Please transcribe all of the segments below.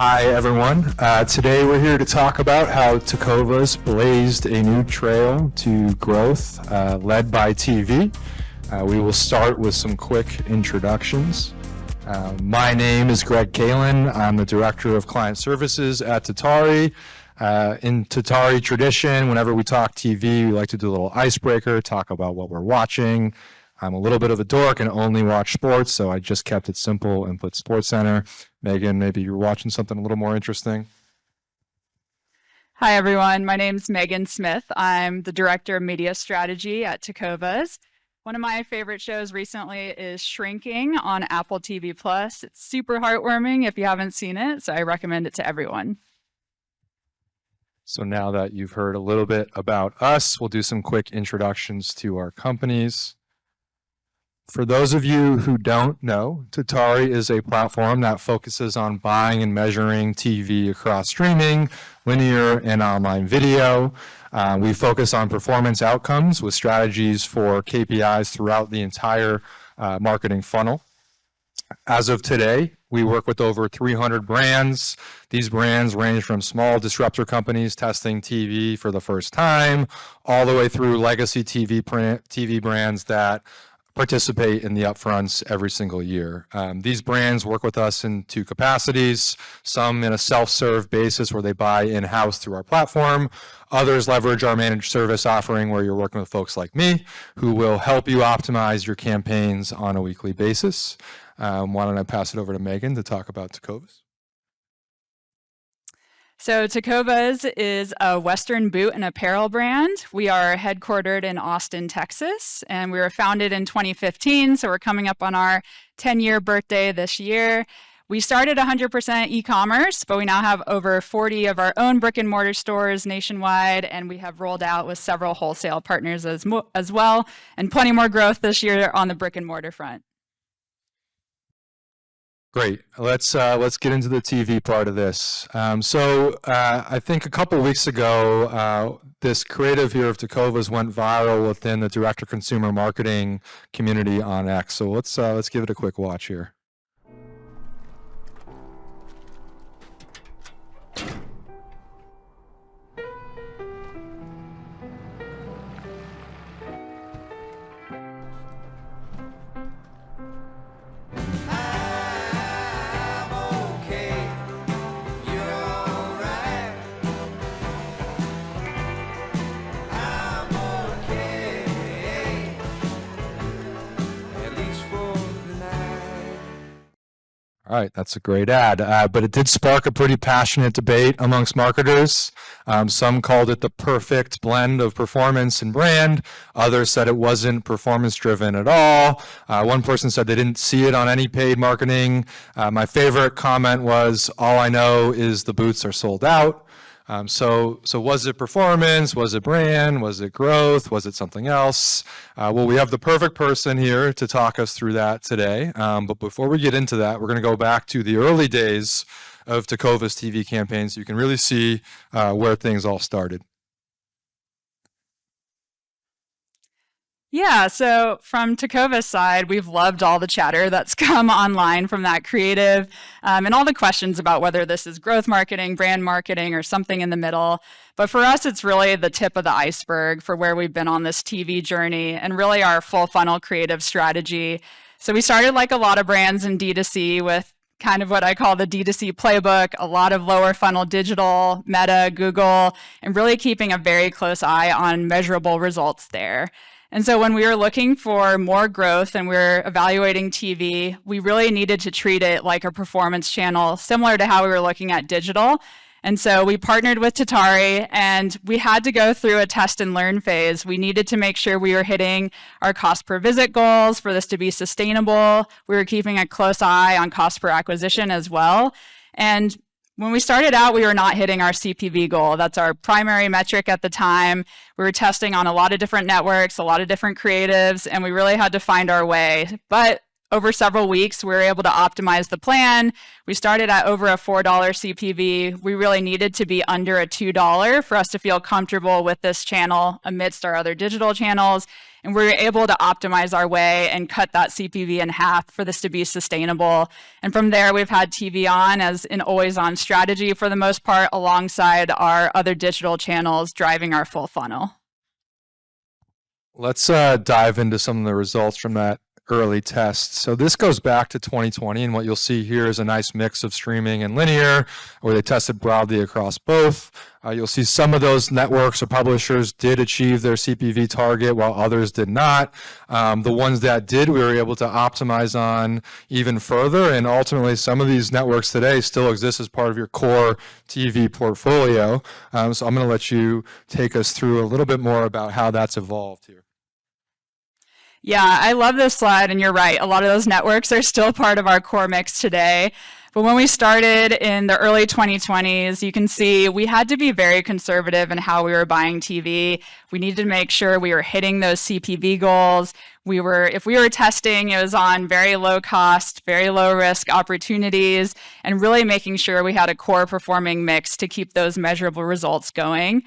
Hi, everyone. Today we're here to talk about how Tecovas blazed a new trail to growth led by TV. We will start with some quick introductions. My name is Greg Kalin. I'm the Director of Client Services at Tatari. In Tatari tradition, whenever we talk TV, we like to do a little icebreaker, talk about what we're watching. I'm a little bit of a dork and only watch sports, so I just kept it simple and put SportsCenter. Megan, maybe you're watching something a little more interesting. Hi, everyone. My name is Megan Smith. I'm the Director of Media Strategy at Tecovas. One of my favorite shows recently is Shrinking on Apple TV+. It's super heartwarming if you haven't seen it, so I recommend it to everyone. So now that you've heard a little bit about us, we'll do some quick introductions to our companies. For those of you who don't know, Tatari is a platform that focuses on buying and measuring TV across streaming, linear, and online video. We focus on performance outcomes with strategies for KPIs throughout the entire marketing funnel. As of today, we work with over 300 brands. These brands range from small disruptor companies testing TV for the first time, all the way through legacy TV brands that participate in the upfronts every single year. These brands work with us in two capacities, some in a self-serve basis where they buy in-house through our platform. Others leverage our managed service offering where you're working with folks like me who will help you optimize your campaigns on a weekly basis. Why don't I pass it over to Megan to talk about Tecovas? So Tecovas is a Western boot and apparel brand. We are headquartered in Austin, Texas, and we were founded in 2015, so we're coming up on our 10-year birthday this year. We started 100% e-commerce, but we now have over 40 of our own brick and mortar stores nationwide, and we have rolled out with several wholesale partners as well, and plenty more growth this year on the brick and mortar front. Great. Let's get into the TV part of this. I think a couple weeks ago, this creative here of Tecovas went viral within the direct-to-consumer marketing community on X. So let's give it a quick watch here. All right, that's a great ad, but it did spark a pretty passionate debate amongst marketers. Some called it the perfect blend of performance and brand. Others said it wasn't performance-driven at all. One person said they didn't see it on any paid marketing. My favorite comment was, all I know is the boots are sold out. So was it performance? Was it brand? Was it growth? Was it something else? Well, we have the perfect person here to talk us through that today. But before we get into that, we're going to go back to the early days of Tecovas TV campaigns so you can really see where things all started. Yeah, so from Tecovas' side, we've loved all the chatter that's come online from that creative and all the questions about whether this is growth marketing, brand marketing, or something in the middle. But for us, it's really the tip of the iceberg for where we've been on this TV journey and really our full funnel creative strategy. So we started like a lot of brands in D2C with kind of what I call the D2C playbook, a lot of lower funnel digital, Meta, Google, and really keeping a very close eye on measurable results there. And so when we were looking for more growth and we were evaluating TV, we really needed to treat it like a performance channel, similar to how we were looking at digital. And so we partnered with Tatari, and we had to go through a test and learn phase. We needed to make sure we were hitting our cost per visit goals for this to be sustainable. We were keeping a close eye on cost per acquisition as well. And when we started out, we were not hitting our CPV goal. That's our primary metric at the time. We were testing on a lot of different networks, a lot of different creatives, and we really had to find our way. But over several weeks, we were able to optimize the plan. We started at over a $4 CPV. We really needed to be under a $2 for us to feel comfortable with this channel amidst our other digital channels. And we were able to optimize our way and cut that CPV in half for this to be sustainable. And from there, we've had TV on as an always-on strategy for the most part, alongside our other digital channels driving our full funnel. Let's dive into some of the results from that early test. So this goes back to 2020, and what you'll see here is a nice mix of streaming and linear, where they tested broadly across both. You'll see some of those networks or publishers did achieve their CPV target, while others did not. The ones that did, we were able to optimize on even further, and ultimately some of these networks today still exist as part of your core TV portfolio. So I'm going to let you take us through a little bit more about how that's evolved here. Yeah, I love this slide, and you're right. A lot of those networks are still part of our core mix today. But when we started in the early 2020s, you can see we had to be very conservative in how we were buying TV. We needed to make sure we were hitting those CPV goals. If we were testing, it was on very low cost, very low risk opportunities, and really making sure we had a core performing mix to keep those measurable results going.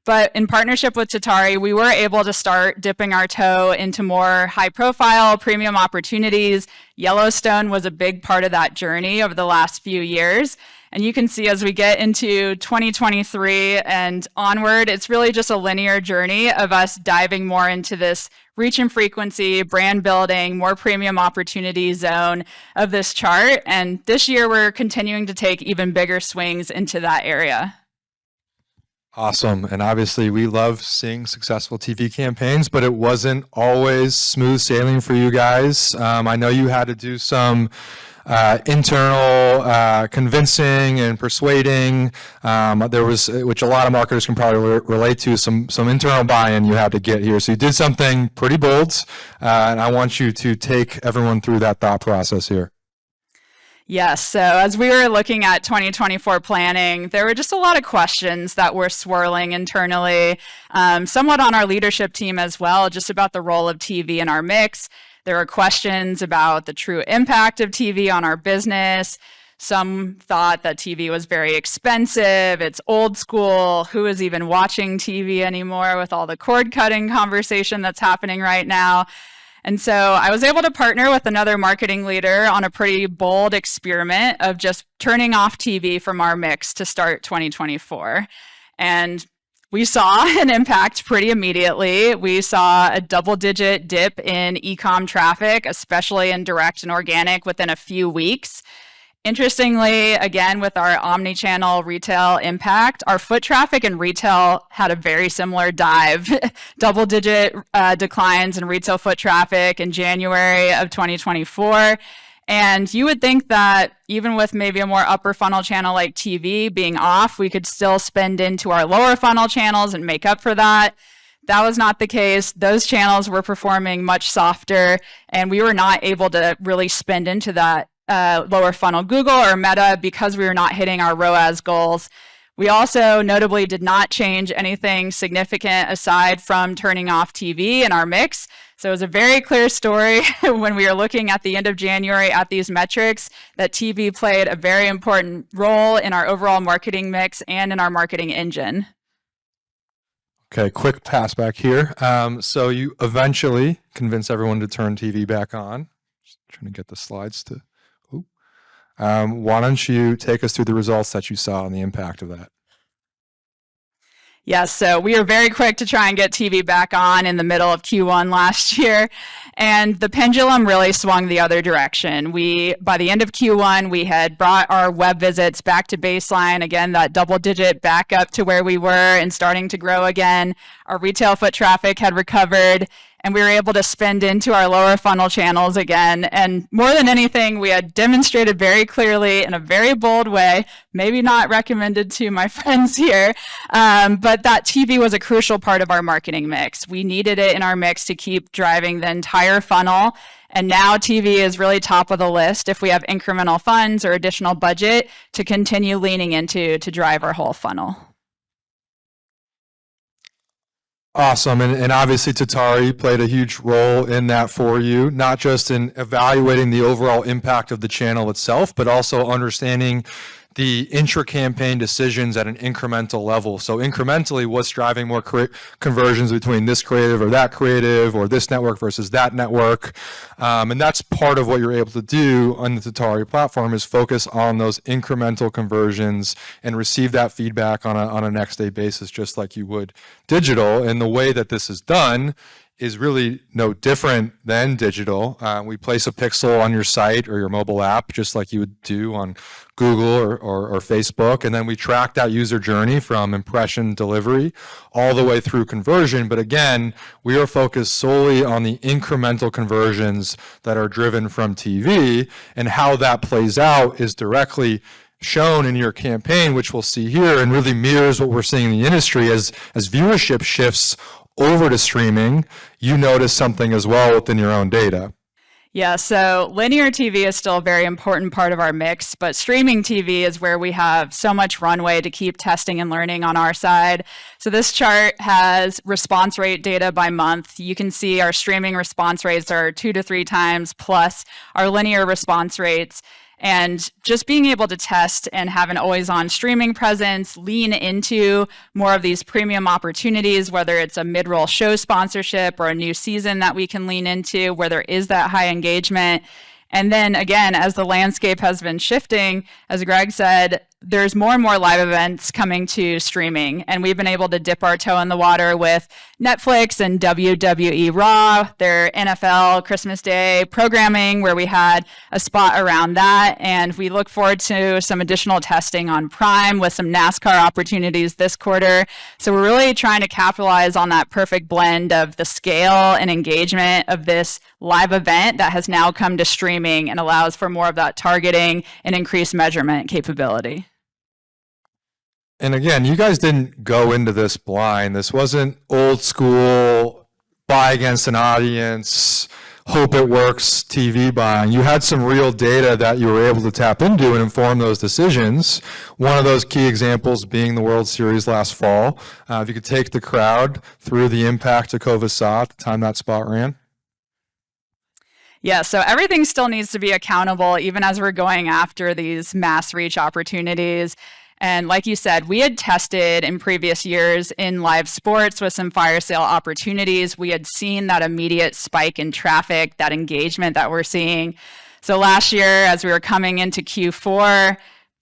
But in partnership with Tatari, we were able to start dipping our toe into more high-profile premium opportunities. Yellowstone was a big part of that journey over the last few years. And you can see as we get into 2023 and onward, it's really just a linear journey of us diving more into this reach and frequency, brand building, more premium opportunity zone of this chart. And this year, we're continuing to take even bigger swings into that area. Awesome. And obviously we love seeing successful TV campaigns, but it wasn't always smooth sailing for you guys. I know you had to do some internal convincing and persuading. There was, which a lot of marketers can probably relate to, some internal buy-in you had to get here. So you did something pretty bold, and I want you to take everyone through that thought process here. Yes, so as we were looking at 2024 planning, there were just a lot of questions that were swirling internally, somewhat on our leadership team as well, just about the role of TV in our mix. There were questions about the true impact of TV on our business. Some thought that TV was very expensive, it's old school, who is even watching TV anymore with all the cord cutting conversation that's happening right now. And so I was able to partner with another marketing leader on a pretty bold experiment of just turning off TV from our mix to start 2024. And we saw an impact pretty immediately. We saw a double-digit dip in e-com traffic, especially in direct and organic, within a few weeks. Interestingly, again, with our omnichannel retail impact, our foot traffic in retail had a very similar dive, double-digit declines in retail foot traffic in January of 2024. And you would think that even with maybe a more upper funnel channel like TV being off, we could still spend into our lower funnel channels and make up for that. That was not the case. Those channels were performing much softer, and we were not able to really spend into that lower funnel Google or Meta because we were not hitting our ROAS goals. We also notably did not change anything significant aside from turning off TV in our mix. So it was a very clear story when we were looking at the end of January at these metrics that TV played a very important role in our overall marketing mix and in our marketing engine. Okay, quick pass back here. So you eventually convinced everyone to turn TV back on. Just trying to get the slides to... why don't you take us through the results that you saw and the impact of that? Yes, so we were very quick to try and get TV back on in the middle of Q1 last year, and the pendulum really swung the other direction. By the end of Q1, we had brought our web visits back to baseline, again, that double-digit back up to where we were and starting to grow again. Our retail foot traffic had recovered, and we were able to spend into our lower funnel channels again. And more than anything, we had demonstrated very clearly in a very bold way, maybe not recommended to my friends here, but that TV was a crucial part of our marketing mix. We needed it in our mix to keep driving the entire funnel. And now TV is really top of the list if we have incremental funds or additional budget to continue leaning into to drive our whole funnel. Awesome. And obviously Tatari played a huge role in that for you, not just in evaluating the overall impact of the channel itself, but also understanding the intra-campaign decisions at an incremental level. So incrementally, what's driving more conversions between this creative or that creative, or this network versus that network. And that's part of what you're able to do on the Tatari platform, is focus on those incremental conversions and receive that feedback on a next day basis, just like you would digital. And the way that this is done is really no different than digital. We place a pixel on your site or your mobile app, just like you would do on Google or Facebook, and then we track that user journey from impression delivery all the way through conversion. But again, we are focused solely on the incremental conversions that are driven from TV, and how that plays out is directly shown in your campaign, which we'll see here, and really mirrors what we're seeing in the industry as viewership shifts over to streaming. You notice something as well within your own data. Yeah, so linear TV is still a very important part of our mix, but streaming TV is where we have so much runway to keep testing and learning on our side. So this chart has response rate data by month. You can see our streaming response rates are 2 to 3 times plus our linear response rates. And just being able to test and have an always-on streaming presence, lean into more of these premium opportunities, whether it's a mid-roll show sponsorship or a new season that we can lean into where there is that high engagement. And then again, as the landscape has been shifting, as Greg said, there's more and more live events coming to streaming, and we've been able to dip our toe in the water with Netflix and WWE Raw, their NFL Christmas Day programming, where we had a spot around that, and we look forward to some additional testing on Prime with some NASCAR opportunities this quarter. So we're really trying to capitalize on that perfect blend of the scale and engagement of this live event that has now come to streaming and allows for more of that targeting and increased measurement capability. And again, you guys didn't go into this blind. This wasn't old school, buy against an audience, hope it works TV buying. You had some real data that you were able to tap into and inform those decisions. One of those key examples being the World Series last fall. If you could take the crowd through the impact Tecovas saw at the time that spot ran. Yeah, so everything still needs to be accountable, even as we're going after these mass reach opportunities. And like you said, we had tested in previous years in live sports with some fire sale opportunities. We had seen that immediate spike in traffic, that engagement that we're seeing. So last year, as we were coming into Q4,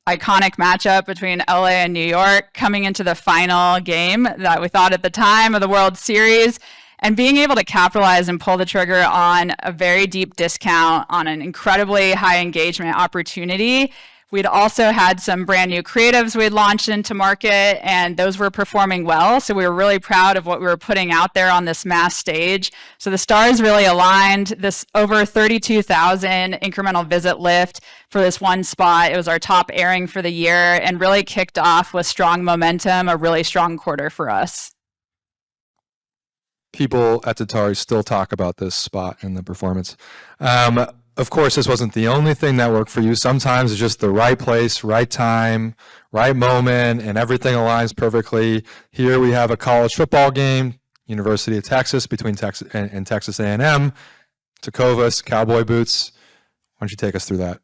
iconic matchup between LA and New York, coming into the final game that we thought at the time of the World Series, and being able to capitalize and pull the trigger on a very deep discount on an incredibly high engagement opportunity. We'd also had some brand new creatives we'd launched into market, and those were performing well. So we were really proud of what we were putting out there on this mass stage. So the stars really aligned. This over 32,000 incremental visit lift for this one spot. It was our top airing for the year and really kicked off with strong momentum, a really strong quarter for us. People at Tatari still talk about this spot and the performance. Of course, this wasn't the only thing that worked for you. Sometimes it's just the right place, right time, right moment, and everything aligns perfectly. Here we have a college football game, University of Texas, between Texas and Texas A&M, Tecovas, cowboy boots. Why don't you take us through that?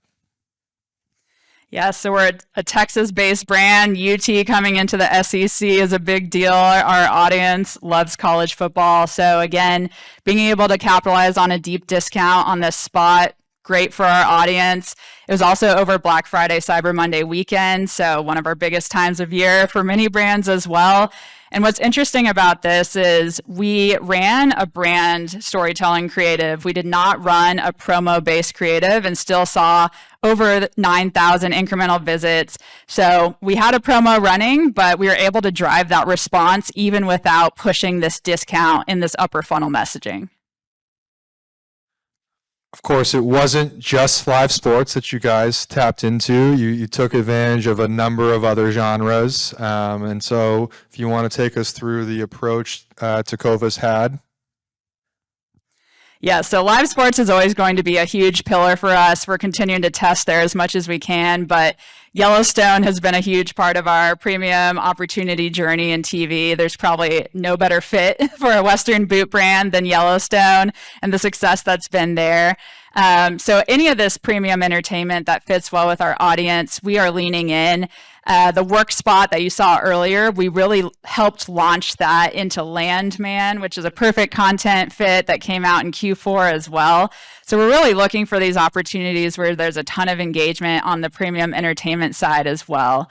Yeah, so we're a Texas-based brand. UT coming into the SEC is a big deal. Our audience loves college football. So again, being able to capitalize on a deep discount on this spot, great for our audience. It was also over Black Friday, Cyber Monday weekend, so one of our biggest times of year for many brands as well. And what's interesting about this is we ran a brand storytelling creative. We did not run a promo-based creative and still saw over 9,000 incremental visits. So we had a promo running, but we were able to drive that response even without pushing this discount in this upper funnel messaging. Of course, it wasn't just live sports that you guys tapped into. You took advantage of a number of other genres. And so if you want to take us through the approach Tecovas had. Yeah, so live sports is always going to be a huge pillar for us. We're continuing to test there as much as we can, but Yellowstone has been a huge part of our premium opportunity journey in TV. There's probably no better fit for a Western boot brand than Yellowstone and the success that's been there. So any of this premium entertainment that fits well with our audience, we are leaning in. The work spot that you saw earlier, we really helped launch that into Landman, which is a perfect content fit that came out in Q4 as well. So we're really looking for these opportunities where there's a ton of engagement on the premium entertainment side as well.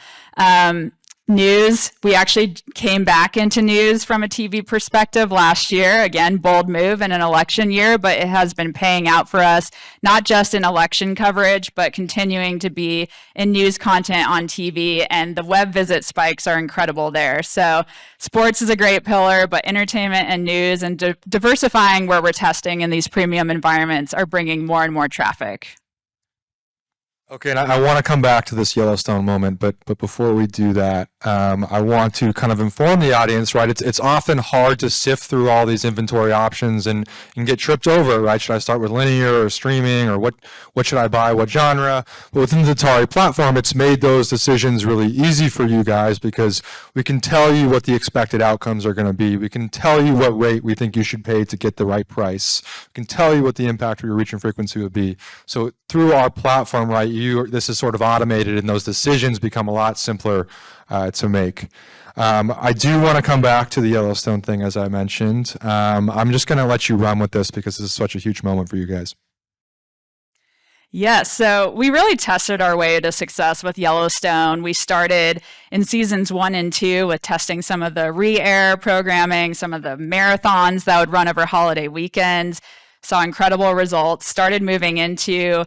News, we actually came back into news from a TV perspective last year. Again, bold move in an election year, but it has been paying out for us, not just in election coverage, but continuing to be in news content on TV. And the web visit spikes are incredible there. So sports is a great pillar, but entertainment and news and diversifying where we're testing in these premium environments are bringing more and more traffic. Okay, and I want to come back to this Yellowstone moment, but before we do that, I want to kind of inform the audience, right? It's often hard to sift through all these inventory options and get tripped over, right? Should I start with linear or streaming, or what should I buy, what genre? But within the Tatari platform, it's made those decisions really easy for you guys because we can tell you what the expected outcomes are going to be. We can tell you what rate we think you should pay to get the right price. We can tell you what the impact of your reach and frequency would be. So through our platform, right, this is sort of automated and those decisions become a lot simpler to make. I do want to come back to the Yellowstone thing, as I mentioned. I'm just going to let you run with this because this is such a huge moment for you guys. Yes, so we really tested our way to success with Yellowstone. We started in seasons 1 and 2 with testing some of the re-air programming, some of the marathons that would run over holiday weekends, saw incredible results, started moving into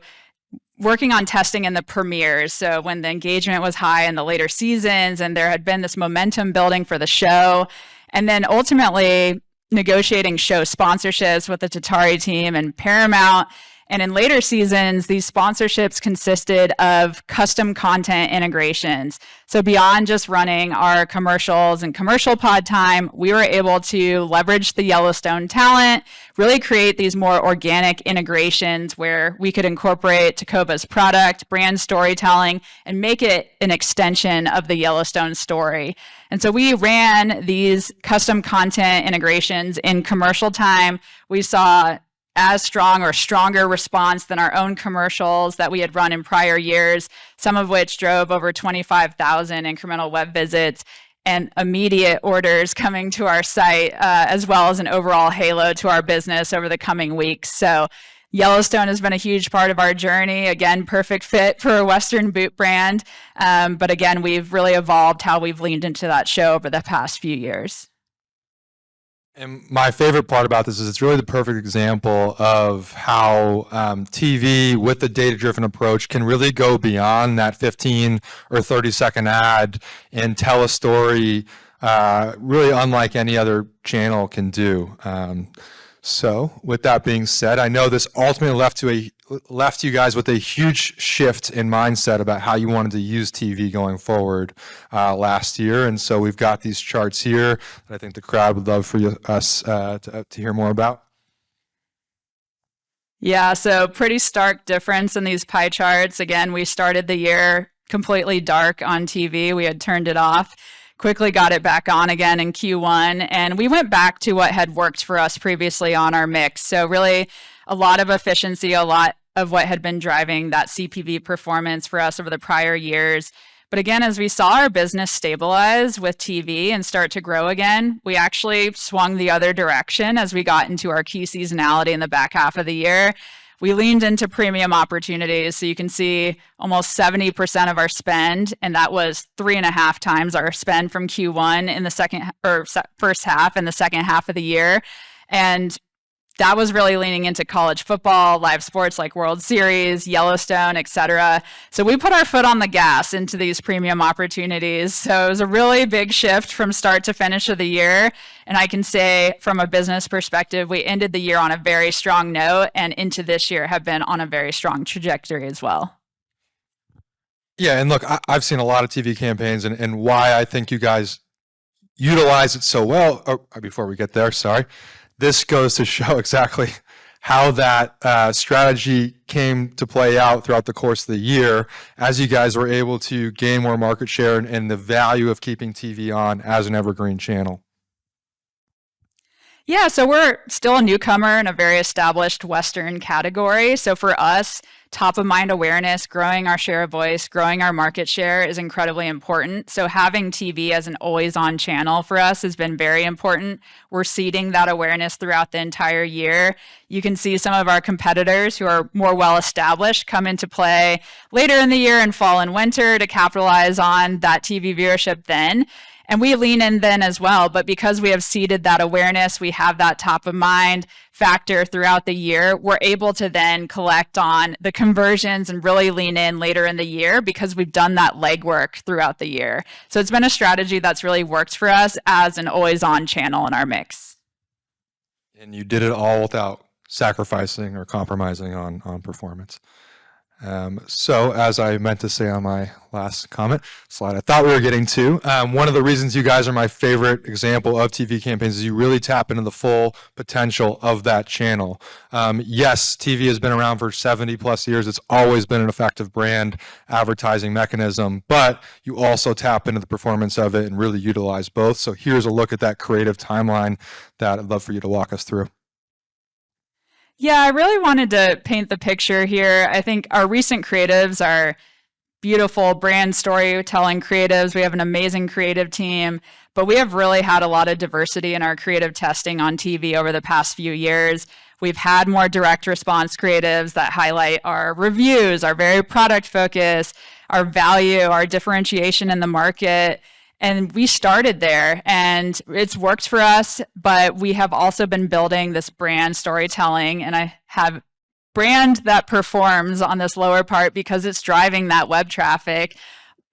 working on testing in the premieres. So when the engagement was high in the later seasons and there had been this momentum building for the show, and then ultimately negotiating show sponsorships with the Tatari team and Paramount. And in later seasons, these sponsorships consisted of custom content integrations. So beyond just running our commercials and commercial pod time, we were able to leverage the Yellowstone talent, really create these more organic integrations where we could incorporate Tecovas product, brand storytelling, and make it an extension of the Yellowstone story. And so we ran these custom content integrations in commercial time. We saw as strong or stronger response than our own commercials that we had run in prior years, some of which drove over 25,000 incremental web visits and immediate orders coming to our site, as well as an overall halo to our business over the coming weeks. So Yellowstone has been a huge part of our journey. Again, perfect fit for a Western boot brand. But again, we've really evolved how we've leaned into that show over the past few years. And my favorite part about this is it's really the perfect example of how TV with the data-driven approach can really go beyond that 15 or 30-second ad and tell a story really unlike any other channel can do. So with that being said, I know this ultimately left you guys with a huge shift in mindset about how you wanted to use TV going forward last year. And so we've got these charts here that I think the crowd would love for us to hear more about. Yeah, so pretty stark difference in these pie charts. Again, we started the year completely dark on TV. We had turned it off. Quickly got it back on again in Q1, and we went back to what had worked for us previously on our mix. So really a lot of efficiency, a lot of what had been driving that CPV performance for us over the prior years. But again, as we saw our business stabilize with TV and start to grow again, we actually swung the other direction as we got into our key seasonality in the back half of the year. We leaned into premium opportunities. So you can see almost 70% of our spend, and that was 3.5 times our spend from Q1 in the first half and the second half of the year. And that was really leaning into college football, live sports like World Series, Yellowstone, et cetera. So we put our foot on the gas into these premium opportunities. So it was a really big shift from start to finish of the year. And I can say from a business perspective, we ended the year on a very strong note and into this year have been on a very strong trajectory as well. Yeah, and look, I've seen a lot of TV campaigns and why I think you guys utilize it so well. Oh, before we get there, sorry. This goes to show exactly how that strategy came to play out throughout the course of the year as you guys were able to gain more market share and the value of keeping TV on as an evergreen channel. Yeah, so we're still a newcomer in a very established Western category. So for us, top of mind awareness, growing our share of voice, growing our market share is incredibly important. So having TV as an always on channel for us has been very important. We're seeding that awareness throughout the entire year. You can see some of our competitors who are more well established come into play later in the year in fall and winter to capitalize on that TV viewership then. And we lean in then as well, but because we have seeded that awareness, we have that top of mind factor throughout the year, we're able to then collect on the conversions and really lean in later in the year because we've done that legwork throughout the year. So it's been a strategy that's really worked for us as an always on channel in our mix. And you did it all without sacrificing or compromising on performance. So as I meant to say on my last comment slide, I thought we were getting to, one of the reasons you guys are my favorite example of TV campaigns is you really tap into the full potential of that channel. Yes, TV has been around for 70 plus years. It's always been an effective brand advertising mechanism, but you also tap into the performance of it and really utilize both. So here's a look at that creative timeline that I'd love for you to walk us through. Yeah, I really wanted to paint the picture here. I think our recent creatives are beautiful brand storytelling creatives. We have an amazing creative team, but we have really had a lot of diversity in our creative testing on TV over the past few years. We've had more direct response creatives that highlight our reviews, our very product focus, our value, our differentiation in the market. And we started there and it's worked for us, but we have also been building this brand storytelling, and I have brand that performs on this lower part because it's driving that web traffic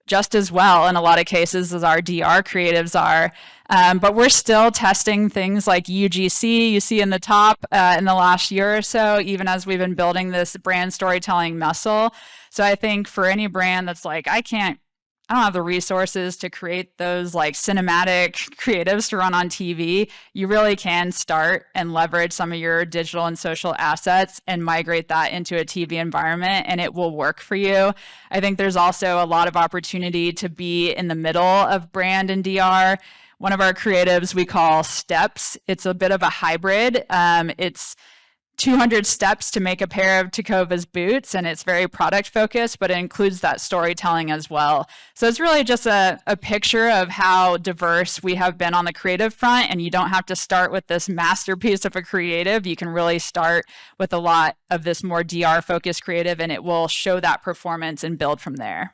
just as well in a lot of cases as our DR creatives are. But we're still testing things like UGC you see in the top in the last year or so, even as we've been building this brand storytelling muscle. So I think for any brand that's like, I don't have the resources to create those like cinematic creatives to run on TV, you really can start and leverage some of your digital and social assets and migrate that into a TV environment, and it will work for you. I think there's also a lot of opportunity to be in the middle of brand and DR. One of our creatives we call Steps. It's a bit of a hybrid. It's 200 steps to make a pair of Tecovas boots, and it's very product focused, but it includes that storytelling as well. So it's really just a picture of how diverse we have been on the creative front, and you don't have to start with this masterpiece of a creative. You can really start with a lot of this more DR focused creative, and it will show that performance and build from there.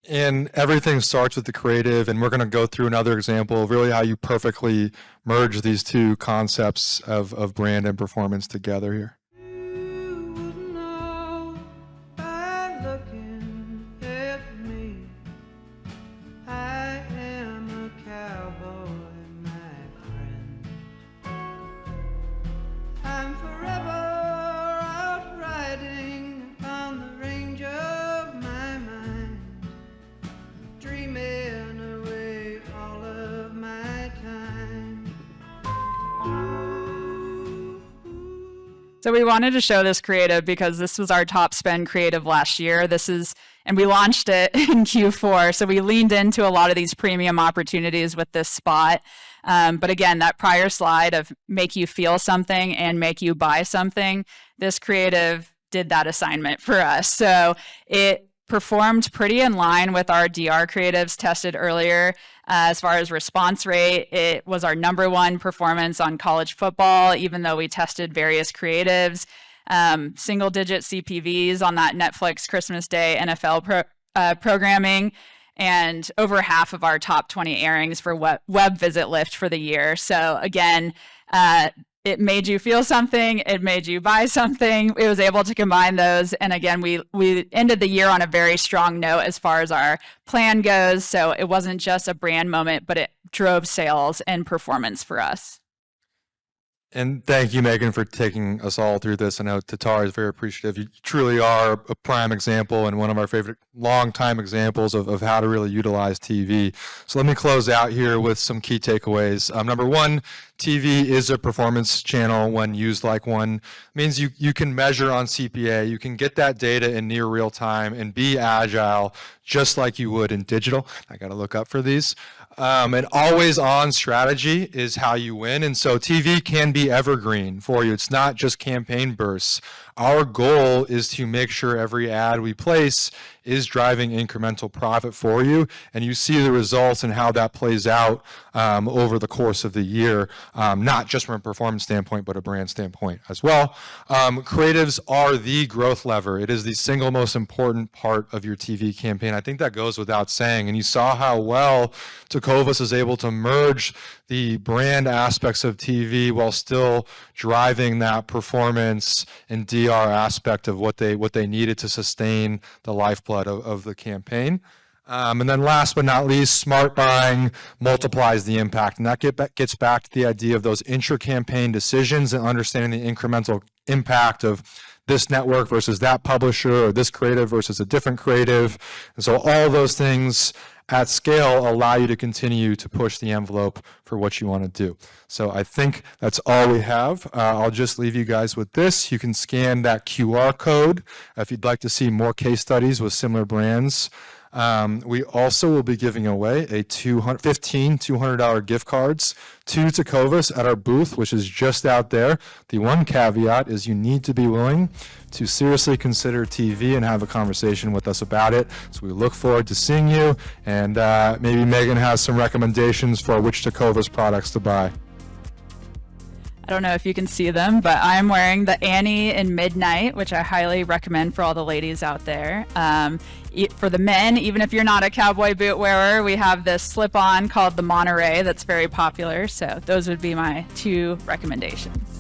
And everything starts with the creative, and we're going to go through another example of really how you perfectly merge these two concepts of brand and performance together here. You would know by looking at me. I am a cowboy, my friend. I'm forever out riding on the range of my mind, dreaming away all of my time. So we wanted to show this creative because this was our top spend creative last year. And we launched it in Q4. So we leaned into a lot of these premium opportunities with this spot. But again, that prior slide of make you feel something and make you buy something, this creative did that assignment for us. So it performed pretty in line with our DR creatives tested earlier. As far as response rate, it was our #1 performance on college football, even though we tested various creatives. Single-digit CPVs on that Netflix Christmas Day NFL programming, and over half of our top 20 airings for web visit lift for the year. So again, it made you feel something, it made you buy something. It was able to combine those. And again, we ended the year on a very strong note as far as our plan goes. So it wasn't just a brand moment, but it drove sales and performance for us. And thank you, Megan, for taking us all through this. I know Tatari is very appreciative. You truly are a prime example and one of our favorite long-time examples of how to really utilize TV. So let me close out here with some key takeaways. #1, TV is a performance channel when used like one. It means you can measure on CPA, you can get that data in near real time and be agile just like you would in digital. I got to look up for these. An always on strategy is how you win. And so TV can be evergreen for you. It's not just campaign bursts. Our goal is to make sure every ad we place is driving incremental profit for you. And you see the results and how that plays out over the course of the year, not just from a performance standpoint, but a brand standpoint as well. Creatives are the growth lever. It is the single most important part of your TV campaign. I think that goes without saying. And you saw how well Tecovas is able to merge the brand aspects of TV while still driving that performance and DR aspect of what they needed to sustain the lifeblood of the campaign. And then last but not least, smart buying multiplies the impact. And that gets back to the idea of those intra-campaign decisions and understanding the incremental impact of this network versus that publisher, or this creative versus a different creative. And so all those things at scale allow you to continue to push the envelope for what you want to do. So I think that's all we have. I'll just leave you guys with this. You can scan that QR code if you'd like to see more case studies with similar brands. We also will be giving away a $200 gift cards to Tecovas at our booth, which is just out there. The one caveat is you need to be willing to seriously consider TV and have a conversation with us about it. So we look forward to seeing you, and maybe Megan has some recommendations for which Tecovas products to buy. I don't know if you can see them, but I'm wearing the Annie in Midnight, which I highly recommend for all the ladies out there. For the men, even if you're not a cowboy boot wearer, we have this slip-on called the Monterey that's very popular. So those would be my two recommendations.